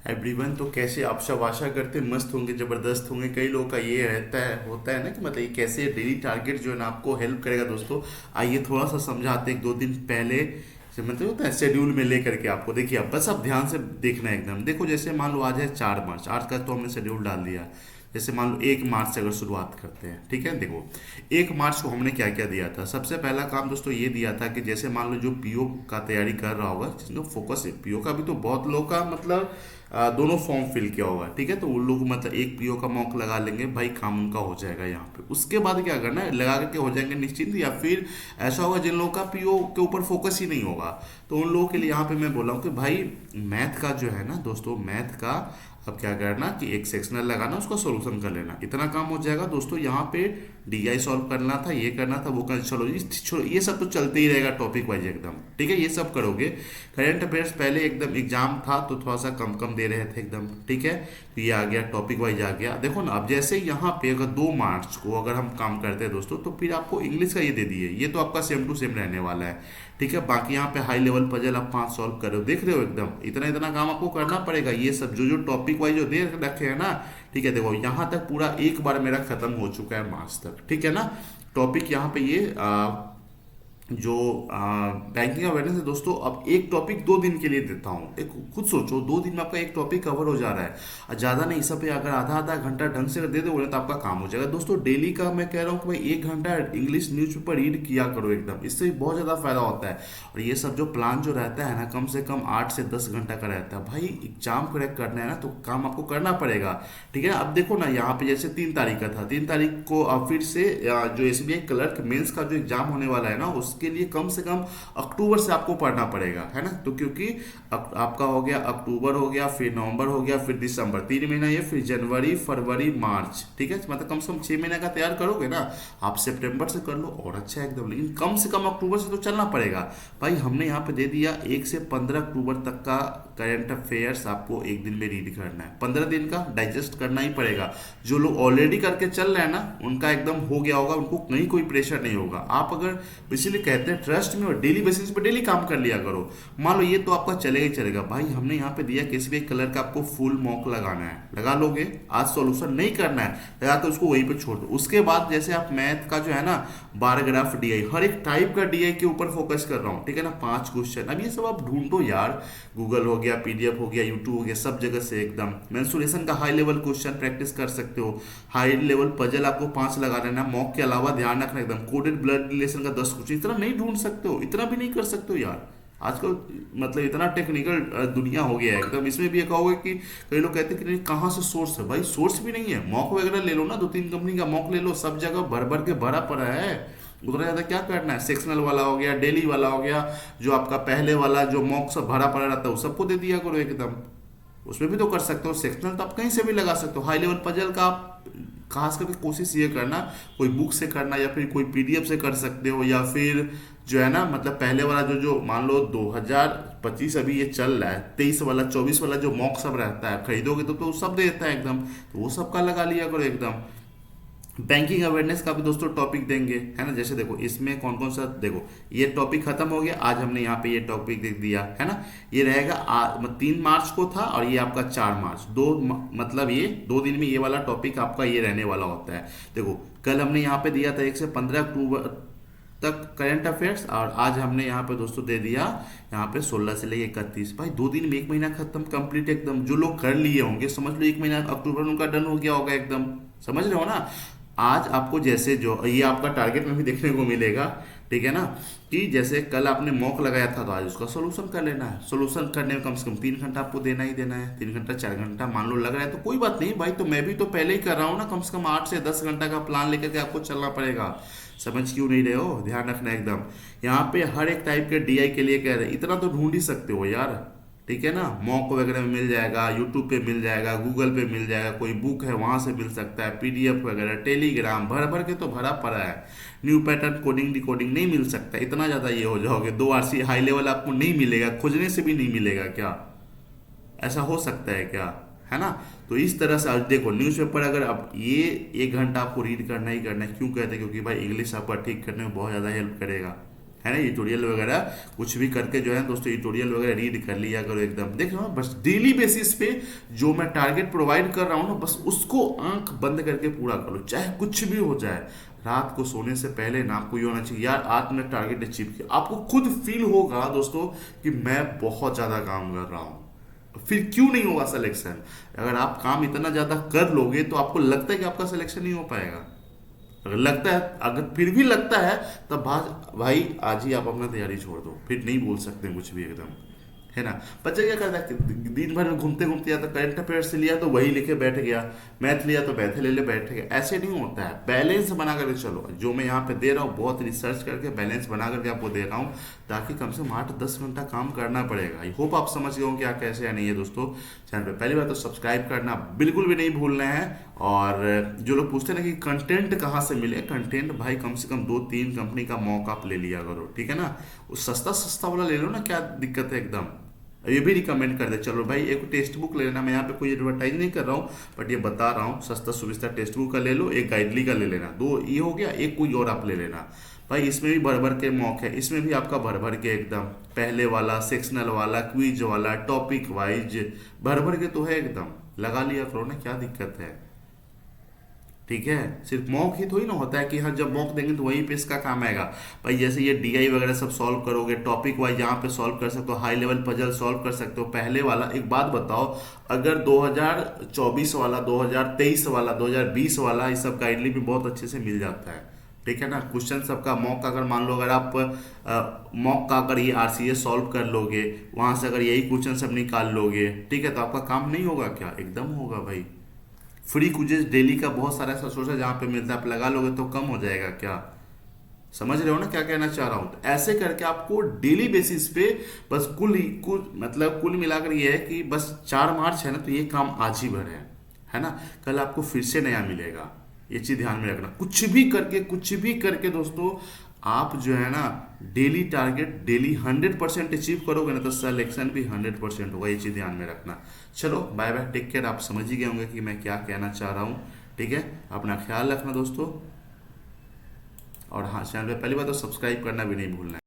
Everyone, तो कैसे आप सब? आशा करते हैं मस्त होंगे, जबरदस्त होंगे। कई लोगों का ये रहता है होता है ना कि मतलब ये कैसे डेली टारगेट जो है ना आपको हेल्प करेगा दोस्तों। आइए थोड़ा सा समझाते हैं। एक दो दिन पहले से मतलब होता है शेड्यूल में लेकर के आपको, देखिए आप बस आप ध्यान से देखना है एकदम। देखो जैसे मान लो आज है 4 मार्च, आज का तो हमने शेड्यूल डाल दिया। जैसे मान लो 1 मार्च से अगर शुरुआत करते हैं, ठीक है। देखो 1 मार्च को हमने क्या क्या दिया था। सबसे पहला काम दोस्तों ये दिया था कि जैसे मान लो जो पीओ का तैयारी कर रहा होगा, जिसमें फोकस है पीओ का भी, तो बहुत लोग का मतलब दोनों फॉर्म फिल किया होगा, ठीक है। तो उन लोग मतलब एक पीओ का मॉक लगा लेंगे, भाई काम उनका हो जाएगा यहाँ पे। उसके बाद क्या करना है, लगा करके हो जाएंगे निश्चिंत। या फिर ऐसा होगा जिन लोगों का पीओ के ऊपर फोकस ही नहीं होगा, तो उन लोगों के लिए यहाँ पे मैं बोला हूँ कि भाई मैथ का जो है ना दोस्तों, मैथ का अब क्या करना कि एक सेक्शनल लगाना, उसका सोल्यूशन कर लेना, इतना काम हो जाएगा दोस्तों। यहाँ पे डीआई सॉल्व करना था, ये करना था, वो कर, चलो ये सब तो चलते ही रहेगा टॉपिक वाइज एकदम, ठीक है। ये सब करोगे। करंट अफेयर्स पहले एकदम एग्जाम था तो थोड़ा सा कम कम दे रहे थे एकदम, ठीक है। तो ये आ गया, टॉपिक वाइज आ गया। देखो ना, अब जैसे यहाँ पे अगर 2 मार्च को अगर हम काम करते हैं दोस्तों, तो फिर आपको इंग्लिश का ये दे दिए, ये तो आपका सेम टू सेम रहने वाला है, ठीक है। बाकी यहाँ पे हाई लेवल पजल आप 5 सॉल्व कर रहे हो, देख रहे हो एकदम, इतना इतना काम आपको करना पड़ेगा। ये सब जो जो टॉपिक वाइज जो दे रखे हैं ना, ठीक है। देखो यहाँ तक पूरा एक बार मेरा खत्म हो चुका है मार्च तक, ठीक है ना। टॉपिक यहाँ पे ये जो बैंकिंग अवेयरनेस है दोस्तों, अब एक टॉपिक 2 दिन के लिए देता हूँ। एक खुद सोचो, 2 दिन में आपका एक टॉपिक कवर हो जा रहा है, और ज़्यादा नहीं। सब पे अगर आधा आधा घंटा ढंग से दे दोगे तो आपका काम हो जाएगा दोस्तों। डेली का मैं कह रहा हूँ कि भाई 1 घंटा इंग्लिश न्यूज़पेपर रीड किया करो एकदम, इससे बहुत ज़्यादा फायदा होता है। और ये सब जो प्लान जो रहता है ना, कम से कम 8 से 10 घंटा का रहता है भाई। एग्जाम क्रैक करना है ना तो काम आपको करना पड़ेगा, ठीक है। अब देखो ना, यहाँ पे जैसे 3 तारीख का था, 3 तारीख को अब फिर से जो एसबीआई क्लर्क मेंस का जो एग्जाम होने वाला है ना, उसके लिए कम से कम अक्टूबर से आपको पढ़ना पड़ेगा, है ना। तो क्योंकि आपका हो गया अक्टूबर, हो गया फिर नवंबर, हो गया फिर दिसंबर, 3 महीना ये, फिर जनवरी फरवरी मार्च, ठीक है। मतलब कम से कम 6 महीने का तैयार करोगे ना। आप सितंबर से कर लो और अच्छा है एकदम, लेकिन कम से कम अक्टूबर से तो चलना पड़ेगा भाई। हमने यहाँ पे दे दिया 1 से 15 अक्टूबर तक का करंट अफेयर्स आपको एक दिन में रीड करना है। 15 दिन का डाइजेस्ट करना ही पड़ेगा। जो लोग ऑलरेडी करके चल रहे हैं ना, उनका एकदम हो गया होगा, उनको कहीं कोई प्रेशर नहीं होगा। आप अगर इसीलिए कहते हैं ट्रस्ट में और डेली बेसिस पे डेली काम कर लिया करो। मान लो ये तो आपका चलेगा ही चलेगा भाई। हमने यहाँ पे दिया किसी भी कलर का आपको फुल मॉक लगाना है, लगा लोगे। आज सॉल्यूशन नहीं करना है, लगा तो उसको वहीं पे छोड़ दो। उसके बाद जैसे आप मैथ का जो है ना, 12 ग्राफ डीआई, हर एक टाइप का डीआई के ऊपर फोकस कर रहा हूँ, ठीक है ना। 5 क्वेश्चन, अब ये सब आप ढूंढो यार, गूगल हो गया, पीडीएफ हो गया, यूट्यूब हो गया, सब जगह से एकदम। मेंसुरेशन का हाई लेवल क्वेश्चन प्रैक्टिस कर सकते हो। हाई लेवल पजल आपको 5 लगा देना। मॉक के अलावा ध्यान रखना एकदम, कोडेड ब्लड रिलेशन का 10 क्वेश्चन, इतना नहीं ढूंढ सकते हो, इतना भी नहीं कर सकते हो यार। आजकल मतलब इतना टेक्निकल दुनिया हो गया है एकदम। इसमें भी ये कहोगे कि कई लोग कहते हैं कि नहीं कहाँ से सोर्स है, भाई सोर्स भी नहीं है। मॉक वगैरह ले लो ना, 2 3 कंपनी का मॉक ले लो, सब जगह भर भर के भरा पड़ा है। उतना ज़्यादा क्या करना है। सेक्शनल वाला हो गया, डेली वाला हो गया, जो आपका पहले वाला जो मॉक सब भरा पड़ा रहता है वो सबको दे दिया करो एकदम। उसमें भी तो कर सकते हो। सेक्शनल तो आप कहीं से भी लगा सकते हो। हाई लेवल पजल का आप खास करके कोशिश ये करना, कोई बुक से करना या फिर कोई पीडीएफ से कर सकते हो, या फिर जो है ना मतलब पहले वाला जो जो मान लो 2025 अभी ये चल रहा है, 23 वाला 24 वाला जो मॉक सब रहता है, खरीदोगे तो सब दे देता है एकदम, तो वो सब का लगा लिया करो एकदम। बैंकिंग अवेयरनेस का भी दोस्तों टॉपिक देंगे, है ना। जैसे देखो इसमें कौन कौन सा, देखो ये टॉपिक खत्म हो गया, आज हमने यहाँ पे ये टॉपिक देख दिया, है ना। ये रहेगा 3 मार्च को था, और ये आपका 4 मार्च, मतलब ये 2 दिन में ये वाला टॉपिक आपका ये रहने वाला होता है। देखो कल हमने यहाँ पे दिया था 1 से 15 अक्टूबर तक करंट अफेयर्स, और आज हमने यहाँ पे दोस्तों दे दिया यहाँ पे 16 से लेके 31। भाई 2 दिन में 1 महीना खत्म कंप्लीट एकदम। जो लोग कर लिए होंगे समझ लो 1 महीना अक्टूबर में उनका डन हो गया होगा एकदम, समझ रहे हो ना। आज आपको जैसे जो ये आपका टारगेट में भी देखने को मिलेगा, ठीक है ना, कि जैसे कल आपने मॉक लगाया था तो आज उसका सोल्यूशन कर लेना है। सोल्यूशन करने में कम से कम 3 घंटा आपको देना ही देना है। 3 घंटा 4 घंटा मान लो लग रहा है तो कोई बात नहीं भाई, तो मैं भी तो पहले ही कर रहा हूँ ना। कम से कम 8 से 10 घंटा का प्लान लेकर के आपको चलना पड़ेगा। समझ क्यों नहीं रहे हो, ध्यान रखना एकदम। यहाँ पे हर एक टाइप के डीआई के लिए कह रहे हैं, इतना तो ढूंढ ही सकते हो यार, ठीक है ना। मॉक वगैरह में मिल जाएगा, यूट्यूब पे मिल जाएगा, गूगल पे मिल जाएगा, कोई बुक है वहाँ से मिल सकता है, पीडीएफ वगैरह, टेलीग्राम भर भर के तो भरा पड़ा है। न्यू पैटर्न कोडिंग डिकोडिंग नहीं मिल सकता, इतना ज़्यादा ये हो जाओगे। 2 आरसी हाई लेवल आपको नहीं मिलेगा, खोजने से भी नहीं मिलेगा क्या, ऐसा हो सकता है क्या, है ना। तो इस तरह से आज देखो न्यूज़पेपर, अगर अब ये 1 घंटा आपको रीड करना ही करना है। क्यों कहते हैं, क्योंकि भाई इंग्लिश आपका ठीक करने में बहुत ज़्यादा हेल्प करेगा, है ना, ट्यूटोरियल वगैरह कुछ भी करके जो है दोस्तों ट्यूटोरियल वगैरह रीड कर लिया करो एकदम। देखो बस डेली बेसिस पे जो मैं टारगेट प्रोवाइड कर रहा हूँ ना, बस उसको आंख बंद करके पूरा करो, चाहे कुछ भी हो जाए। रात को सोने से पहले ना आपको ये होना चाहिए यार आज मैं टारगेट अचीव किया। आपको खुद फील होगा दोस्तों कि मैं बहुत ज़्यादा काम कर रहा हूँ। फिर क्यों नहीं होगा सिलेक्शन? अगर आप काम इतना ज़्यादा कर लोगे तो आपको लगता है कि आपका सिलेक्शन नहीं हो पाएगा। अगर लगता है, अगर फिर भी लगता है, तब भाई आज ही आप अपना तैयारी छोड़ दो, फिर नहीं बोल सकते कुछ भी एकदम, है ना। बच्चा क्या करता है दिन भर में घूमते घूमते या तो करंट अफेयर्स से लिया तो वही लिखे बैठ गया, मैथ लिया तो मैथ ले ले बैठ गया। ऐसे नहीं होता है, बैलेंस बना करके चलो। जो मैं यहाँ पे दे रहा हूँ बहुत रिसर्च करके बैलेंस बना करके आपको दे रहा हूँ, ताकि कम से कम 8-10 घंटा काम करना पड़ेगा। आई होप आप समझ गए हो क्या कैसे या नहीं है दोस्तों। चैनल पे पहली बार तो सब्सक्राइब करना बिल्कुल भी नहीं भूलना है। और जो लोग पूछते हैं ना कि कंटेंट कहाँ से मिले, कंटेंट भाई कम से कम 2-3 कंपनी का मौका आप ले लिया करो, ठीक है ना। वो सस्ता सस्ता वाला ले लो ना, क्या दिक्कत है एकदम। ये भी रिकमेंड कर दे, चलो भाई एक टेक्स्ट बुक ले लेना। मैं यहाँ पे कोई एडवर्टाइज नहीं कर रहा हूँ, बट ये बता रहा हूँ, सस्ता सुविस्ता टेक्स्ट बुक का ले लो, एक गाइडली का ले लेना, 2 ये हो गया, एक कोई और आप ले लेना। भाई इसमें भी भर भर के मौके है, इसमें भी आपका भर भर के एकदम पहले वाला, सेक्शनल वाला, क्विज वाला, टॉपिक वाइज भर भर के तो है एकदम। लगा लिया करो ना, क्या दिक्कत है, ठीक है। सिर्फ मॉक ही थोड़ी ना होता है कि हाँ जब मॉक देंगे तो वहीं पे इसका काम आएगा। भाई जैसे ये डीआई वगैरह सब सॉल्व करोगे, टॉपिक वाइज यहाँ पे सॉल्व कर सकते हो, हाई लेवल पजल सॉल्व कर सकते हो। पहले वाला एक बात बताओ, अगर 2024 वाला, 2023 वाला, 2020 वाला, ये सब गाइडली भी बहुत अच्छे से मिल जाता है, ठीक है ना। क्वेश्चन सबका मॉक का अगर मान लो, अगर आप मॉक का अगर ये आरसीएस सॉल्व कर लोगे, वहां से अगर यही क्वेश्चन सब निकाल लोगे, ठीक है, तो आपका काम नहीं होगा क्या? एकदम होगा भाई। फ्री क्विजेज डेली का बहुत सारा ऐसा सोर्स है जहाँ पे मिलता है, आप लगा लोगे तो कम हो जाएगा क्या? समझ रहे हो ना क्या कहना चाह रहा हूँ। तो ऐसे करके आपको डेली बेसिस पे बस कुल मतलब कुल मिलाकर ये है कि बस 4 मार्च है ना, तो ये काम आज ही भर है ना। कल आपको फिर से नया मिलेगा, ये चीज ध्यान में रखना। कुछ भी करके दोस्तों आप जो है ना डेली टारगेट डेली 100% अचीव करोगे ना, तो सिलेक्शन भी 100% होगा, ये चीज ध्यान में रखना। चलो बाय बाय, टेक केयर। आप समझ ही गए होंगे कि मैं क्या कहना चाह रहा हूँ, ठीक है। अपना ख्याल रखना दोस्तों, और हाँ चैनल पे पहली बार तो सब्सक्राइब करना भी नहीं भूलना है।